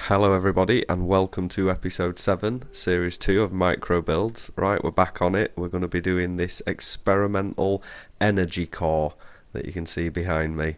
Hello everybody and welcome to episode 7, series 2 of MicroBuilds. Right, we're back on it. We're going to be doing this experimental energy core that you can see behind me.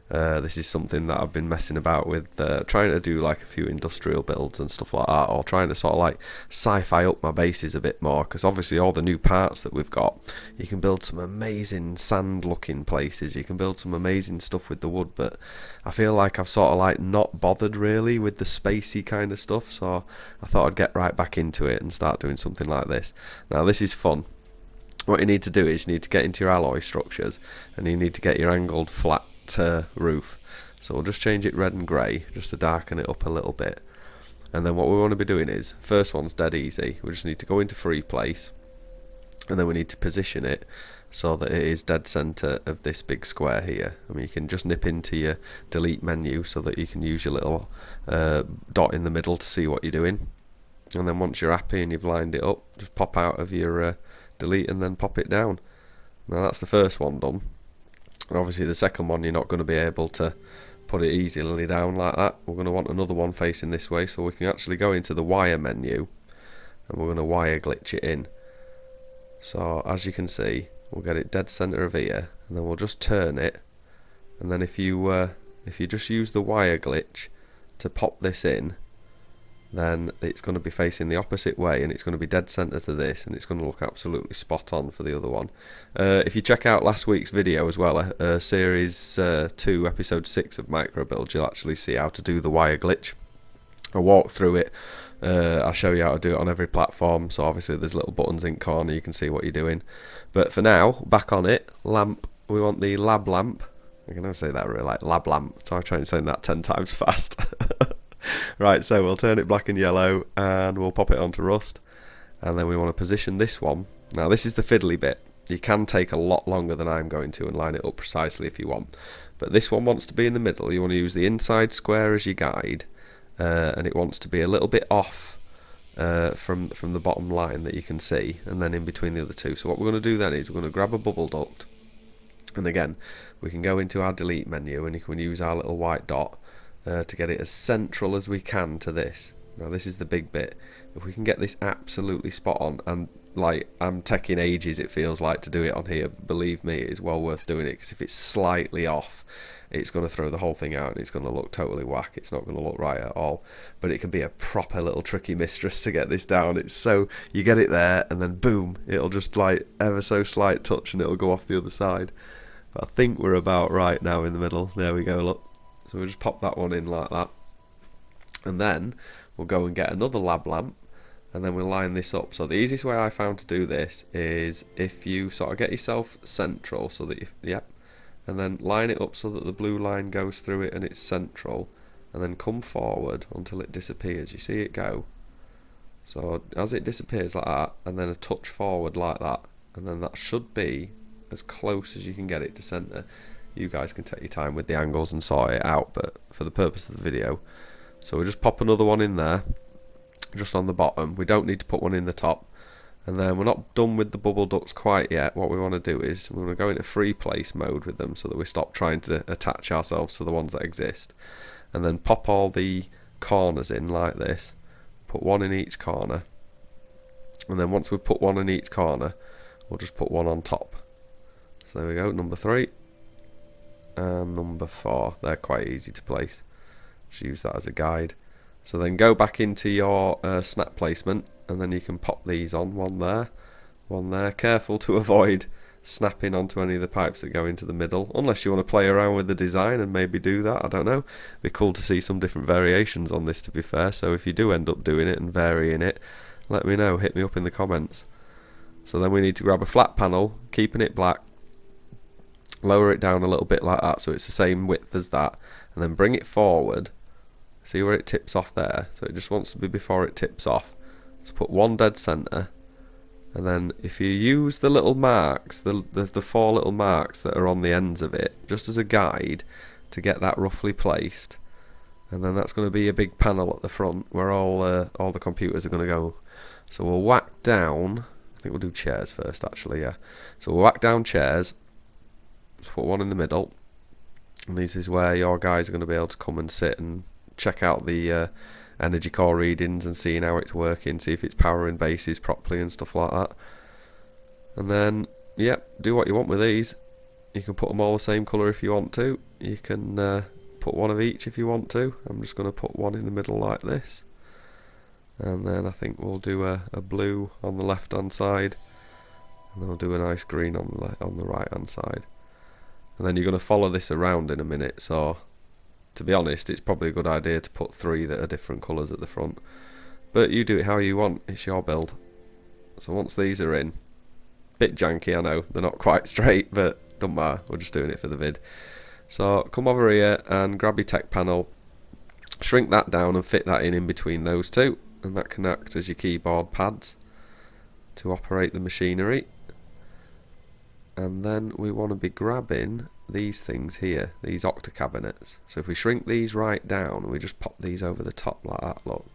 This is something that I've been messing about with, trying to do like a few industrial builds and stuff like that, or trying to sort of like sci-fi up my bases a bit more, because obviously all the new parts that we've got, you can build some amazing sand looking places, you can build some amazing stuff with the wood, but I feel like I've sort of like not bothered really with the spacey kind of stuff, so I thought I'd get right back into it and start doing something like this. Now this is fun. What you need to do is you need to get into your alloy structures and you need to get your angled flat roof. So we'll just change it red and grey just to darken it up a little bit. And then what we want to be doing is, first one's dead easy. We just need to go into free place and then we need to position it so that it is dead center of this big square here. I mean, you can just nip into your delete menu so that you can use your little dot in the middle to see what you're doing. And then once you're happy and you've lined it up, just pop out of your delete and then pop it down. Now that's the first one done. And obviously the second one you're not going to be able to put it easily down like that. We're going to want another one facing this way, so we can actually go into the wire menu and we're going to wire glitch it in. So as you can see, we'll get it dead center of here, and then we'll just turn it, and then if you just use the wire glitch to pop this in, then it's going to be facing the opposite way and it's going to be dead center to this, and it's going to look absolutely spot on for the other one. If you check out last week's video as well, series 2 episode 6 of MicroBuilds, you'll actually see how to do the wire glitch. I'll walk through it. I'll show you how to do it on every platform, so obviously there's little buttons in corner, you can see what you're doing. But for now, back on it, lamp, we want the lab lamp. I can never say that really, like lab lamp, so I try and say that 10 times fast. Right, so we'll turn it black and yellow and we'll pop it onto rust, and then we want to position this one. Now this is the fiddly bit. You can take a lot longer than I'm going to and line it up precisely if you want, but this one wants to be in the middle. You want to use the inside square as your guide, and it wants to be a little bit off from the bottom line that you can see, and then in between the other two. So what we're going to do then is we're going to grab a bubble duct, and again we can go into our delete menu and you can use our little white dot to get it as central as we can to this. Now this is the big bit. If we can get this absolutely spot on, and like I'm taking ages it feels like to do it on here, believe me, it is well worth doing it, because if it's slightly off it's going to throw the whole thing out and it's going to look totally whack. It's not going to look right at all, but it can be a proper little tricky mistress to get this down. It's so, you get it there and then boom, it'll just like ever so slight touch and it'll go off the other side. But I think we're about right now in the middle. There we go, look. So we'll just pop that one in like that, and then we'll go and get another lab lamp, and then we'll line this up. So the easiest way I found to do this is if you sort of get yourself central, so that and then line it up so that the blue line goes through it and it's central, and then come forward until it disappears. You see it go? So as it disappears like that, and then a touch forward like that, and then that should be as close as you can get it to center. You guys can take your time with the angles and sort it out, but for the purpose of the video, so we'll just pop another one in there just on the bottom. We don't need to put one in the top. And then we're not done with the bubble ducts quite yet. What we want to do is we want to go into free place mode with them so that we stop trying to attach ourselves to the ones that exist, and then pop all the corners in like this. Put one in each corner, and then once we've put one in each corner, we'll just put one on top. So there we go, number 3 and number 4. They're quite easy to place. Just use that as a guide. So then go back into your snap placement, and then you can pop these on, one there, one there. Careful to avoid snapping onto any of the pipes that go into the middle, unless you want to play around with the design and maybe do that, I don't know. It'd be cool to see some different variations on this, to be fair, so if you do end up doing it and varying it, let me know, hit me up in the comments. So then we need to grab a flat panel, keeping it black, lower it down a little bit like that so it's the same width as that, and then bring it forward. See where it tips off there? So it just wants to be before it tips off. So put one dead center, and then if you use the little marks, the 4 little marks that are on the ends of it, just as a guide to get that roughly placed, and then that's going to be a big panel at the front where all the computers are going to go. So we'll whack down, I think we'll do chairs first actually, yeah. So we'll whack down chairs, just put one in the middle, and this is where your guys are going to be able to come and sit and check out the energy core readings and seeing how it's working, see if it's powering bases properly and stuff like that. And then, yep, do what you want with these. You can put them all the same colour if you want to. You can put one of each if you want to. I'm just going to put one in the middle like this. And then I think we'll do a blue on the left hand side. And then we'll do a nice green on the right hand side. And then you're going to follow this around in a minute, so to be honest it's probably a good idea to put 3 that are different colours at the front. But you do it how you want, it's your build. So once these are in, bit janky I know, they're not quite straight, but don't matter, we're just doing it for the vid. So come over here and grab your tech panel, shrink that down and fit that in between those two, and that can act as your keyboard pads to operate the machinery. And then we want to be grabbing these things here, these octa cabinets. So if we shrink these right down, we just pop these over the top like that, look.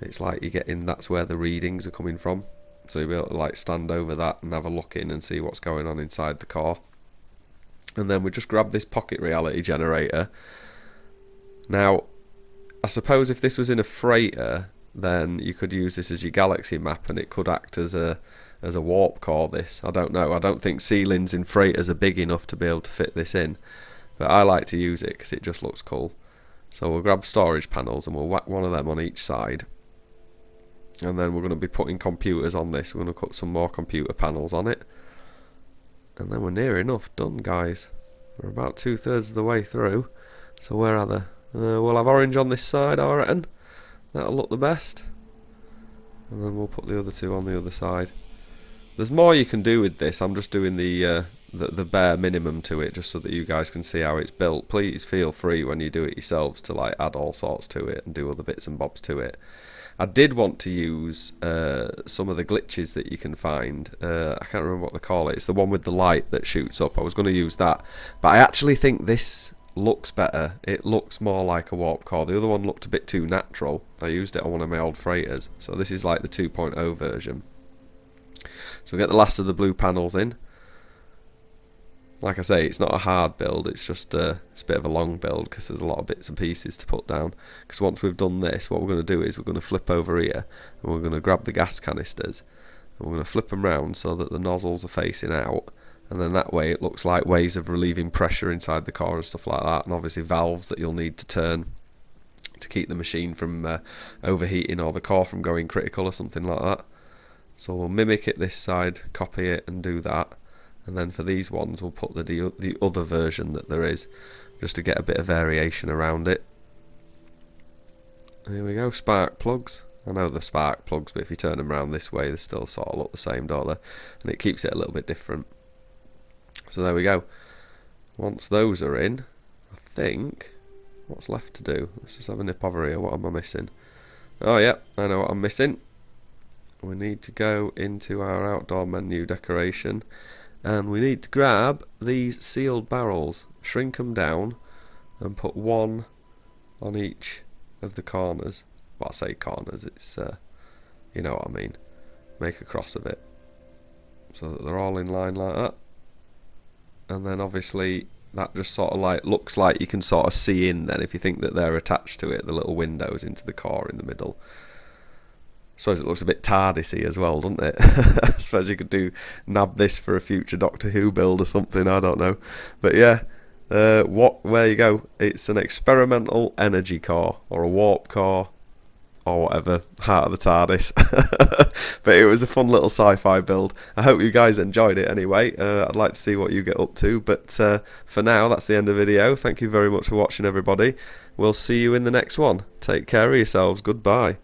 It's like you're getting, that's where the readings are coming from. So you'll be able to like stand over that and have a look in and see what's going on inside the core. And then we just grab this pocket reality generator. Now, I suppose if this was in a freighter, then you could use this as your galaxy map and it could act as a warp core. This, I don't know, I don't think ceilings in freighters are big enough to be able to fit this in, but I like to use it because it just looks cool. So we'll grab storage panels and we'll whack one of them on each side, and then we're going to be putting computers on this. We're going to put some more computer panels on it, and then we're near enough done, guys. We're about 2/3 of the way through. So where are they? We'll have orange on this side, I reckon. That'll look the best, and then we'll put the other two on the other side. There's more you can do with this. I'm just doing the bare minimum to it just so that you guys can see how it's built. Please feel free when you do it yourselves to like add all sorts to it and do other bits and bobs to it. I did want to use some of the glitches that you can find. I can't remember what they call it. It's the one with the light that shoots up. I was going to use that, but I actually think this looks better. It looks more like a warp core. The other one looked a bit too natural. I used it on one of my old freighters, so this is like the 2.0 version. So we get the last of the blue panels in. Like I say, it's not a hard build, it's just it's a bit of a long build because there's a lot of bits and pieces to put down. Because once we've done this, what we're going to do is we're going to flip over here and we're going to grab the gas canisters and we're going to flip them round so that the nozzles are facing out, and then that way it looks like ways of relieving pressure inside the core and stuff like that, and obviously valves that you'll need to turn to keep the machine from overheating or the core from going critical or something like that. So we'll mimic it this side, copy it and do that, and then for these ones we'll put the other version that there is, just to get a bit of variation around it. Here we go, spark plugs. I know they're spark plugs, but if you turn them around this way they still sort of look the same, don't they? And it keeps it a little bit different. So there we go. Once those are in, I think, what's left to do? Let's just have a nip over here. What am I missing? Oh yeah, I know what I'm missing. We need to go into our outdoor menu decoration and we need to grab these sealed barrels, shrink them down and put one on each of the corners. Well, I say corners, it's you know what I mean. Make a cross of it so that they're all in line like that, and then obviously that just sort of like looks like you can sort of see in then, if you think that they're attached to it, the little windows into the core in the middle. I suppose it looks a bit TARDIS-y as well, doesn't it? I suppose you could nab this for a future Doctor Who build or something, I don't know. But yeah, where you go, it's an experimental energy core, or a warp core, or whatever, heart of the TARDIS. But it was a fun little sci-fi build. I hope you guys enjoyed it anyway. I'd like to see what you get up to, but for now that's the end of the video. Thank you very much for watching, everybody. We'll see you in the next one. Take care of yourselves. Goodbye.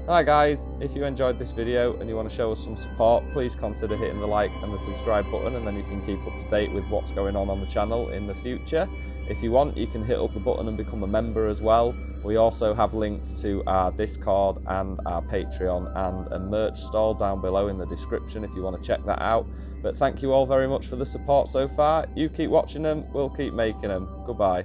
Hi guys, if you enjoyed this video and you want to show us some support, please consider hitting the like and the subscribe button, and then you can keep up to date with what's going on the channel in the future. If you want, you can hit up the button and become a member as well. We also have links to our Discord and our Patreon and a merch store down below in the description if you want to check that out. But thank you all very much for the support so far. You keep watching them, we'll keep making them. Goodbye.